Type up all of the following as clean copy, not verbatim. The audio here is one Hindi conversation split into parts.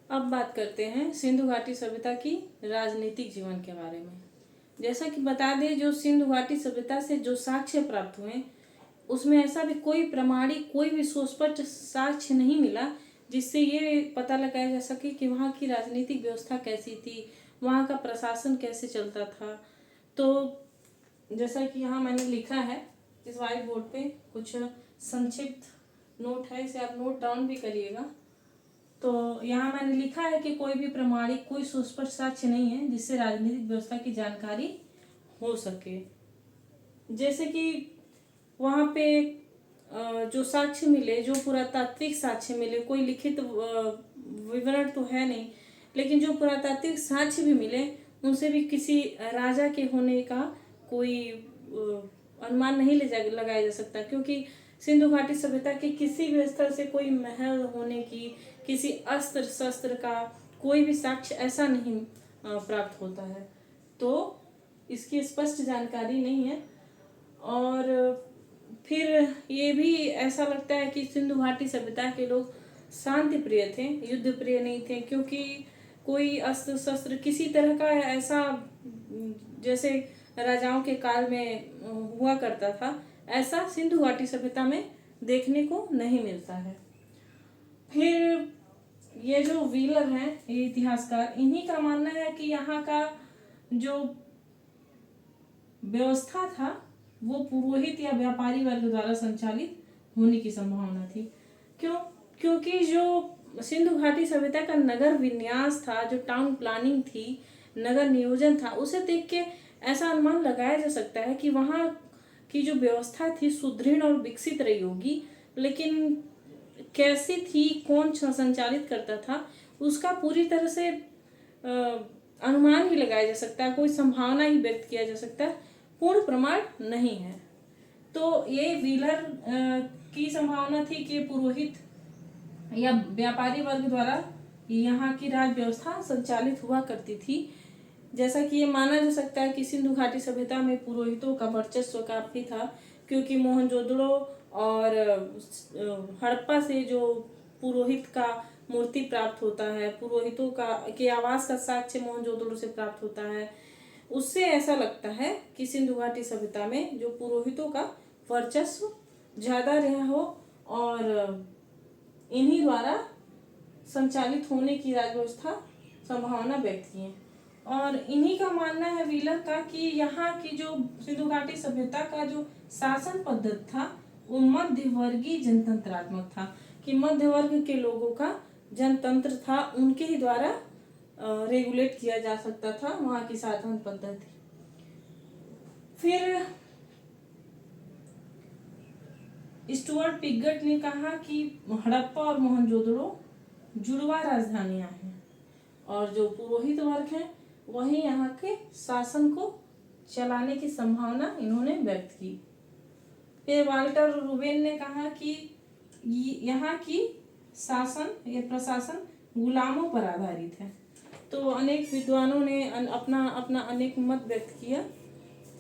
अब बात करते हैं सिंधु घाटी सभ्यता की राजनीतिक जीवन के बारे में। जैसा कि बता दें, जो सिंधु घाटी सभ्यता से जो साक्ष्य प्राप्त हुए उसमें ऐसा भी कोई प्रमाणिक, कोई भी सुस्पष्ट साक्ष्य नहीं मिला जिससे ये पता लगाया जा सके कि वहाँ की राजनीतिक व्यवस्था कैसी थी, वहाँ का प्रशासन कैसे चलता था। तो जैसा कि यहाँ मैंने लिखा है इस व्हाइट बोर्ड पे, कुछ संक्षिप्त नोट है, इसे आप नोट डाउन भी करिएगा। तो यहाँ मैंने लिखा है कि कोई भी प्रमाणिक, कोई सुस्पष्ट साक्ष्य नहीं है जिससे राजनीतिक व्यवस्था की जानकारी हो सके। जैसे कि वहाँ पे जो साक्ष्य मिले, जो पुरातात्विक साक्ष्य मिले, कोई लिखित विवरण तो है नहीं, लेकिन जो पुरातात्विक साक्ष्य भी मिले उनसे भी किसी राजा के होने का कोई अनुमान नहीं लगाया जा सकता, क्योंकि सिंधु घाटी सभ्यता के किसी भी स्तर से कोई महल होने की, किसी अस्त्र शस्त्र का कोई भी साक्ष्य ऐसा नहीं प्राप्त होता है। तो इसकी स्पष्ट जानकारी नहीं है। और फिर ये भी ऐसा लगता है कि सिंधु घाटी सभ्यता के लोग शांति प्रिय थे, युद्ध प्रिय नहीं थे, क्योंकि कोई अस्त्र शस्त्र किसी तरह का ऐसा जैसे राजाओं के काल में हुआ करता था, ऐसा सिंधु घाटी सभ्यता में देखने को नहीं मिलता है। फिर ये जो व्हीलर हैं, ये इतिहासकार, इन्हीं का मानना है कि यहाँ का जो व्यवस्था था वो पुरोहित या व्यापारी वर्ग द्वारा संचालित होने की संभावना थी। क्यों? क्योंकि जो सिंधु घाटी सभ्यता का नगर विन्यास था, जो टाउन प्लानिंग थी, नगर नियोजन था, उसे देख के ऐसा अनुमान लगाया जा सकता है कि वहाँ की जो व्यवस्था थी सुदृढ़ और विकसित रही होगी, लेकिन कैसी थी, कौन संचालित करता था, उसका पूरी तरह से अनुमान ही लगाया जा सकता है, कोई संभावना ही व्यक्त किया जा सकता है, पूर्ण प्रमाण नहीं है। तो ये व्हीलर की संभावना थी कि पुरोहित या व्यापारी वर्ग द्वारा यहाँ की राज व्यवस्था संचालित हुआ करती थी। जैसा कि ये माना जा सकता है कि सिंधु घाटी सभ्यता में पुरोहितों का वर्चस्व काफी था, क्योंकि मोहनजोदड़ो और हड़प्पा से जो पुरोहित का मूर्ति प्राप्त होता है, पुरोहितों का के आवास का साक्ष्य मोहनजोदड़ो से प्राप्त होता है, उससे ऐसा लगता है कि सिंधु घाटी सभ्यता में जो पुरोहितों का वर्चस्व ज्यादा रहा हो और इन्हीं द्वारा संचालित होने की राजव्यवस्था संभावना व्यक्त की है। और इन्हीं का मानना है व्हीलर का कि यहाँ की जो सिंधु घाटी सभ्यता का जो शासन पद्धति था वो मध्यवर्गीय जनतंत्रात्मक था, कि मध्य वर्ग के लोगों का जनतंत्र था, उनके ही द्वारा रेगुलेट किया जा सकता था वहाँ की शासन पद्धति। फिर स्टुअर्ट पिगट ने कहा कि हड़प्पा और मोहनजोदड़ो जुड़वा राजधानियां हैं और जो पुरोहित वर्ग है वही यहाँ के शासन को चलाने की संभावना इन्होंने व्यक्त की। फिर वाल्टर रूबेन ने कहा कि यहाँ की शासन या प्रशासन गुलामों पर आधारित है। तो अनेक विद्वानों ने अपना अपना अनेक मत व्यक्त किया।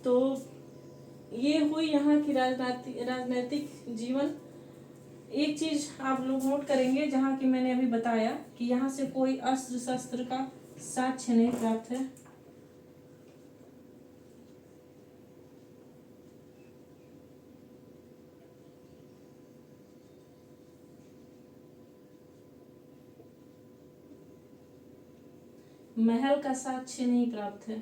तो ये हुई यहाँ की राजनीतिक जीवन। एक चीज आप लोग नोट करेंगे, जहाँ की मैंने अभी बताया कि यहाँ से कोई अस्त्र शस्त्र का साक्ष्य नहीं प्राप्त है। महल का साक्ष्य नहीं प्राप्त है।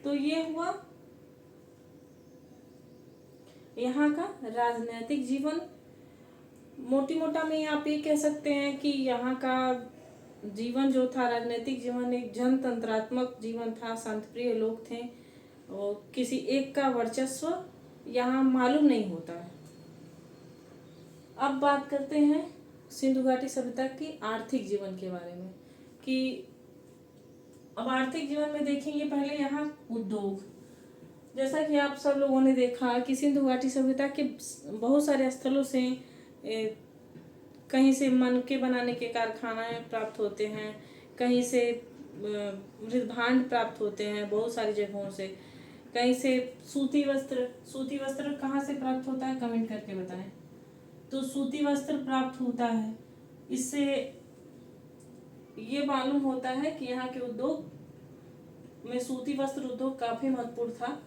तो ये हुआ यहाँ का राजनीतिक जीवन। मोटी मोटा में आप ये कह सकते हैं कि यहाँ का जीवन जो था, राजनीतिक जीवन, एक जनतंत्रात्मक जीवन था, शांतिप्रिय लोग थे और किसी एक का वर्चस्व यहाँ मालूम नहीं होता है। अब बात करते हैं सिंधु घाटी सभ्यता की आर्थिक जीवन के बारे में, कि अब आर्थिक जीवन में देखेंगे पहले यहाँ उद्योग। जैसा कि आप सब लोगों ने देखा कि सिंधु घाटी सभ्यता के बहुत सारे स्थलों से कहीं से मनके बनाने के कारखाने प्राप्त होते हैं, कहीं से मृदभांड प्राप्त होते हैं बहुत सारी जगहों से। कहीं से सूती वस्त्र कहाँ से प्राप्त होता है, कमेंट करके बताएं। तो सूती वस्त्र प्राप्त होता है। इससे ये मालूम होता है कि यहाँ के उद्योग में सूती वस्त्र उद्योग काफी महत्वपूर्ण था।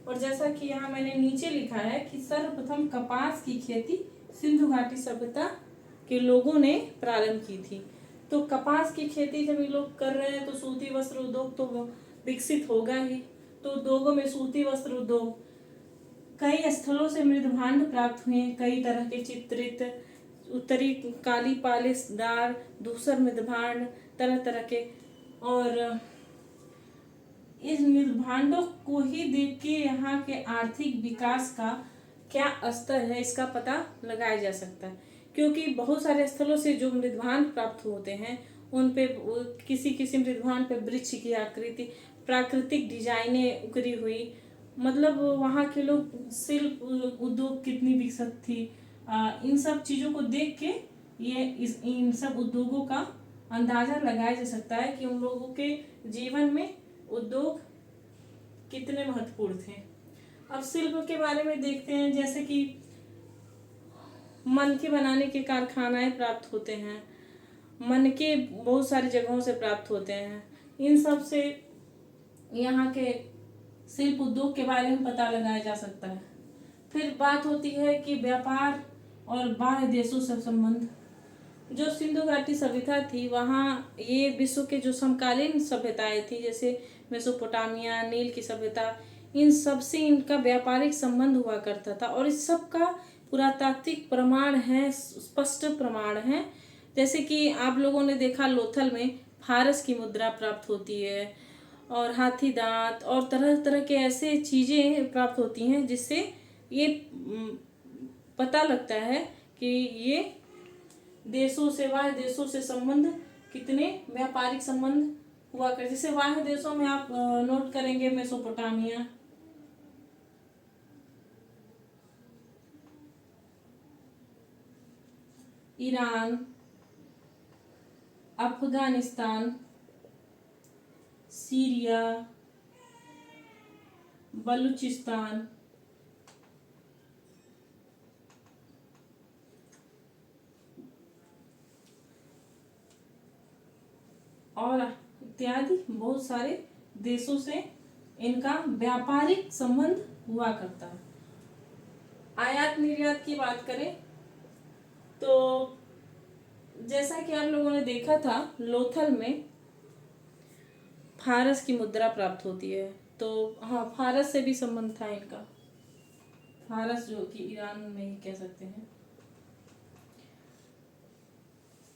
और जैसा कि यहाँ मैंने नीचे लिखा है कि सर्वप्रथम कपास की खेती सिंधु घाटी सभ्यता के लोगों ने प्रारंभ की थी। तो कपास की खेती जब ये लोग कर रहे हैं तो सूती वस्त्र उद्योग तो विकसित होगा ही। तो उद्योगों में सूती वस्त्र उद्योग, कई स्थलों से मृदभांड प्राप्त हुए, कई तरह के चित्रित उत्तरी काली पालिशदार धूसर मृदभांड तरह तरह के। और इस मृदभांडों को ही देख के यहाँ के आर्थिक विकास का क्या स्तर है इसका पता लगाया जा सकता है। क्योंकि बहुत सारे स्थलों से जो मृदभांड प्राप्त होते हैं उन पे किसी किसी मृदभांड पे वृक्ष की आकृति, प्राकृतिक डिजाइनें उकरी हुई। मतलब वहाँ के लोग शिल्प उद्योग कितनी विकसित थी, इन सब चीज़ों को देख के इन सब उद्योगों का अंदाजा लगाया जा सकता है कि उन लोगों के जीवन में उद्योग कितने महत्वपूर्ण थे। अब शिल्प के बारे में देखते हैं, जैसे कि मनके बनाने के कारखानाएं प्राप्त होते हैं, मनके बहुत सारी जगहों से प्राप्त होते हैं। इन सब से यहाँ के शिल्प उद्योग के बारे में पता लगाया जा सकता है। फिर बात होती है कि व्यापार और बाह्य देशों से संबंध। जो सिंधु घाटी सभ्यता थी वहाँ ये विश्व के जो समकालीन सभ्यताएं थी जैसे मेसोपोटामिया, नील की सभ्यता, इन सब से इनका व्यापारिक संबंध हुआ करता था। और इस सब का पुरातात्विक प्रमाण है, स्पष्ट प्रमाण है। जैसे कि आप लोगों ने देखा लोथल में फारस की मुद्रा प्राप्त होती है और हाथी दांत और तरह तरह के ऐसे चीज़ें प्राप्त होती हैं जिससे ये पता लगता है कि ये देशों से बाह्य देशों से संबंध कितने व्यापारिक संबंध हुआ कर। जैसे बाह्य देशों में आप नोट करेंगे Mesopotamia, Iran, Afghanistan, Syria, Balochistan, और इत्यादि बहुत सारे देशों से इनका व्यापारिक संबंध हुआ करता है। आयात निर्यात की बात करें तो जैसा कि आप लोगों ने देखा था लोथल में फारस की मुद्रा प्राप्त होती है। तो हाँ, फारस से भी संबंध था इनका, फारस जो कि ईरान में ही कह सकते हैं।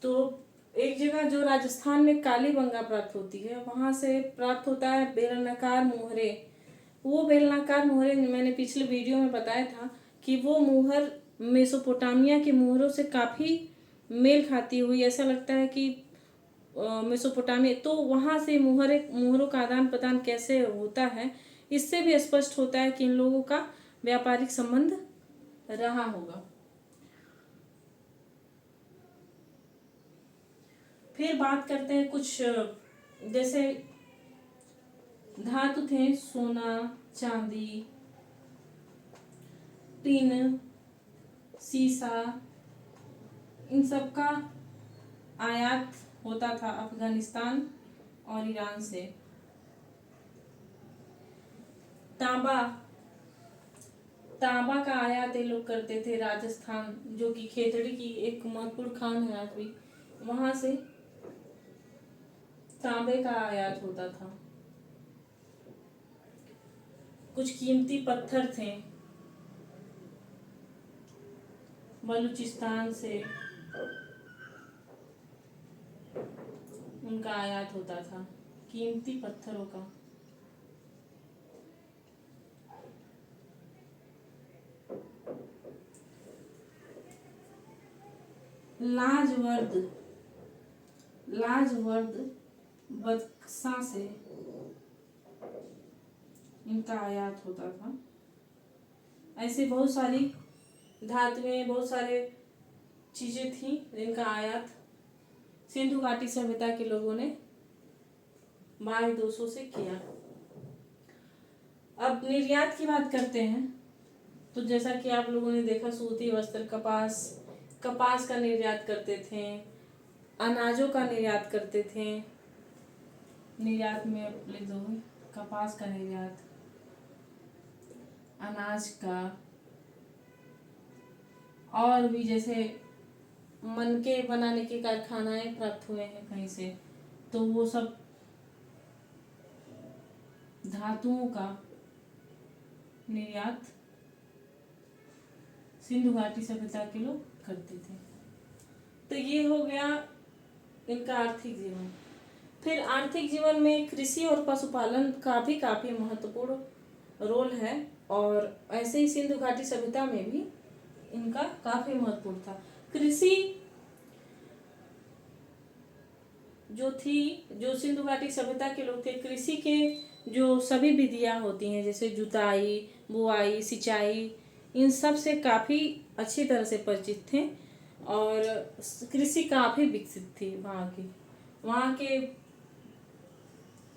तो एक जगह जो राजस्थान में कालीबंगा प्राप्त होती है वहां से प्राप्त होता है बेलनाकार मुहरे। वो बेलनाकार मुहरे मैंने पिछले वीडियो में बताया था कि वो मुहर मेसोपोटामिया के मुहरों से काफ़ी मेल खाती हुई, ऐसा लगता है कि मेसोपोटामिया। तो वहाँ से मुहरों का आदान प्रदान कैसे होता है इससे भी स्पष्ट होता है कि इन लोगों का व्यापारिक संबंध रहा होगा। फिर बात करते हैं कुछ जैसे धातु थे, सोना, चांदी, टिन, सीसा, इन सब का आयात होता था अफगानिस्तान और ईरान से। तांबा का आयात ये लोग करते थे राजस्थान, जो कि खेतड़ी की एक महत्वपूर्ण खान है आज भी, वहां से तांबे का आयात होता था। कुछ कीमती पत्थर थे बलूचिस्तान से, उनका आयात होता था कीमती पत्थरों का। लाजवर्द बक्सा से इनका आयात होता था। ऐसे बहुत सारी धातुएं, बहुत सारे चीजें थी जिनका आयात सिंधु घाटी सभ्यता के लोगों ने बाह्य दोषों से किया। अब निर्यात की बात करते हैं तो जैसा कि आप लोगों ने देखा, सूती वस्त्र, कपास का निर्यात करते थे, अनाजों का निर्यात करते थे। निर्यात में आप लिख दोगे कपास का निर्यात, अनाज का, और भी जैसे मनके बनाने के कारखानाएं प्राप्त हुए हैं कहीं से, तो वो सब धातुओं का निर्यात सिंधु घाटी सभ्यता के लोग करते थे। तो ये हो गया इनका आर्थिक जीवन। फिर आर्थिक जीवन में कृषि और पशुपालन का भी काफी महत्वपूर्ण रोल है, और ऐसे ही सिंधु घाटी सभ्यता में भी इनका काफी महत्वपूर्ण था। कृषि जो सिंधु घाटी सभ्यता के लोग थे, कृषि के जो सभी विधियां होती हैं जैसे जुताई, बुआई, सिंचाई, इन सब से काफी अच्छी तरह से परिचित थे, और कृषि काफी विकसित थी वहाँ के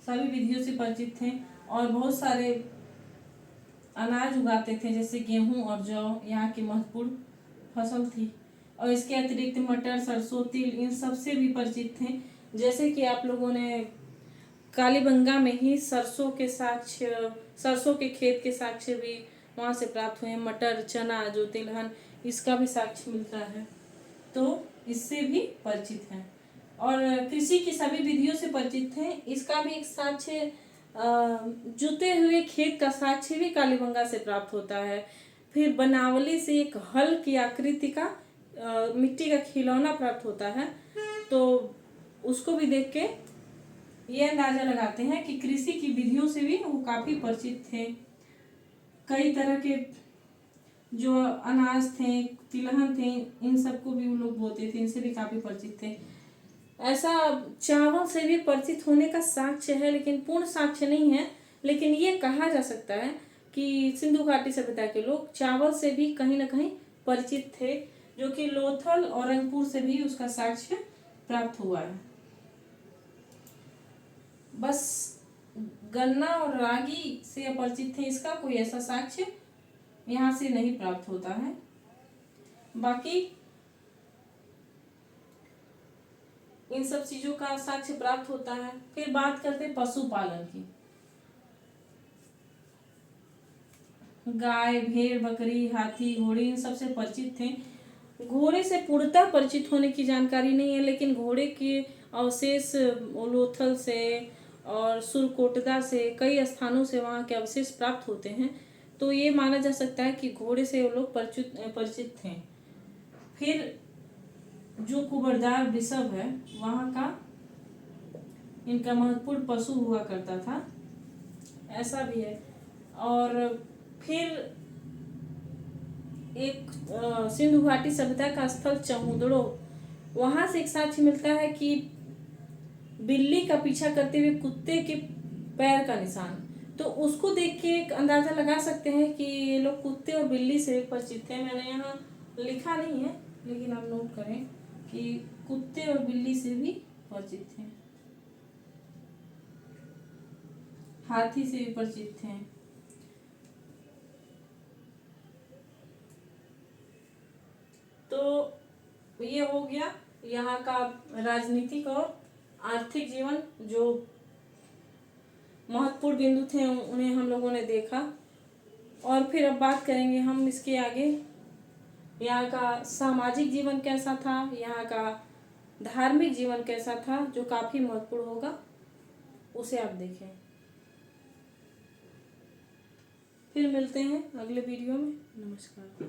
सभी विधियों से परिचित थे, और बहुत सारे अनाज उगाते थे जैसे गेहूं और जौ यहाँ की महत्वपूर्ण फसल थी। और इसके अतिरिक्त मटर, सरसों, तिल, इन सब से भी परिचित थे। जैसे कि आप लोगों ने कालीबंगा में ही सरसों के खेत के साक्ष्य भी वहाँ से प्राप्त हुए। मटर, चना, जो तिलहन, इसका भी साक्ष्य मिलता है, तो इससे भी परिचित हैं। और कृषि की सभी विधियों से परिचित थे। इसका भी एक साक्ष्य, जुते हुए खेत का साक्ष्य भी कालीबंगा से प्राप्त होता है। फिर बनावली से एक हल की आकृति का मिट्टी का खिलौना प्राप्त होता है, तो उसको भी देख के ये अंदाजा लगाते हैं कि कृषि की विधियों से भी वो काफी परिचित थे। कई तरह के जो अनाज थे, तिलहन थे, इन सबको भी वो लोग बोते थे, इनसे भी काफी परिचित थे। ऐसा चावल से भी परिचित होने का साक्ष्य है, लेकिन पूर्ण साक्ष्य नहीं है। लेकिन ये कहा जा सकता है कि सिंधु घाटी सभ्यता के लोग चावल से भी कहीं ना कहीं परिचित थे, जो कि लोथल और रंगपुर से भी उसका साक्ष्य प्राप्त हुआ है। बस गन्ना और रागी से अपरिचित थे, इसका कोई ऐसा साक्ष्य यहाँ से नहीं प्राप्त होता है। बाकी इन सब चीजों का साक्ष्य प्राप्त होता है। फिर बात करते हैं पशुपालन की। गाय, भेड़, बकरी, हाथी, घोड़ी, इन सबसे परिचित थे। घोड़े से पूर्णतः परिचित होने की जानकारी नहीं है, लेकिन घोड़े के अवशेष लोथल से और सुरकोटदा से, कई स्थानों से वहाँ के अवशेष प्राप्त होते हैं, तो ये माना जा सकता है कि घोड़े से वो लोग परिचित थे। फिर जो कुबरदार वृषभ है, वहाँ का इनका महत्वपूर्ण पशु हुआ करता था, ऐसा भी है। और फिर एक सिंधु घाटी सभ्यता का स्थल चमुदड़ो, वहां से एक साक्ष्य मिलता है कि बिल्ली का पीछा करते हुए कुत्ते के पैर का निशान, तो उसको देख के एक अंदाजा लगा सकते हैं कि ये लोग कुत्ते और बिल्ली से परिचित थे। मैंने यहाँ लिखा नहीं है, लेकिन आप नोट करें कि कुत्ते और बिल्ली से भी परिचित थे, हाथी से भी परिचित थे। तो ये हो गया यहाँ का राजनीतिक और आर्थिक जीवन, जो महत्वपूर्ण बिंदु थे उन्हें हम लोगों ने देखा। और फिर अब बात करेंगे हम इसके आगे, यहाँ का सामाजिक जीवन कैसा था, यहाँ का धार्मिक जीवन कैसा था, जो काफी महत्वपूर्ण होगा, उसे आप देखें। फिर मिलते हैं अगले वीडियो में। नमस्कार।